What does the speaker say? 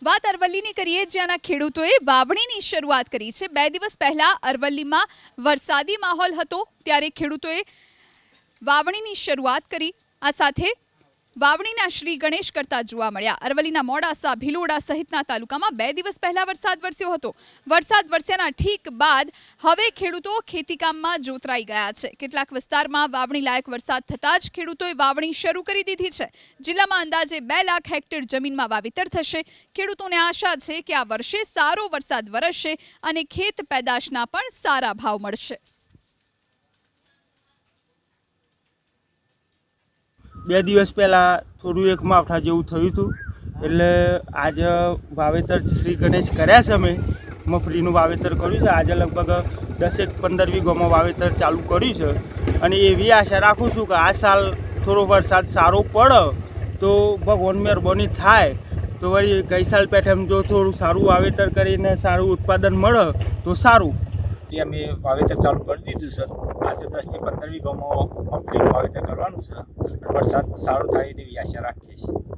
વાત અરવલ્લીની કરીએ, જ્યાંના ખેડૂતોએ વાવણીની શરૂઆત કરી છે। 2 દિવસ પહેલા અરવલ્લીમાં વરસાદી માહોલ હતો, ત્યારે ખેડૂતોએ વાવણીની શરૂઆત કરી। આ સાથે વાવણીના શ્રી ગણેશ કરતા જોવા મળ્યા। અરવલ્લીના મોડાસા, ભિલોડા સહિતના તાલુકામાં 2 દિવસ પહેલા વરસાદ વરસ્યો હતો। વરસાદ વરસ્યાના ઠીક બાદ હવે ખેડૂતો ખેતીકામમાં જોતરાઈ ગયા છે। કેટલાક વિસ્તારમાં વાવણી લાયક વરસાદ થતાં જ ખેડૂતોએ વાવણી શરૂ કરી દીધી છે। જિલ્લામાં અંદાજે 2 લાખ હેક્ટર જમીનમાં વાવેતર થશે। ખેડૂતોને આશા છે કે આ વર્ષે સારો વરસાદ વરસશે અને ખેત પેદાશના પણ સારા ભાવ મળશે। 2 દિવસ પહેલાં થોડું એક માવઠા જેવું થયું હતું, એટલે આજે વાવેતર શ્રી ગણેશ કર્યા છે। અમે મગફળીનું વાવેતર કર્યું છે। આજે લગભગ 10-15 વીઘામાં વાવેતર ચાલુ કર્યું છે અને એવી આશા રાખું છું કે આ સાલ થોડો વરસાદ સારો પડે તો ભગવાન મહેરબાની થાય તો વળી ગઈ સાલ પેઠે જો થોડું સારું વાવેતર કરીને સારું ઉત્પાદન મળે તો સારું। અમે વાવેતર ચાલુ કરી દીધું છે। આજે 10-15 વીઘામાં મગફળીનું વાવેતર કરવાનું છે। વરસાદ સારો થાય તેવી આશા રાખીએ છીએ।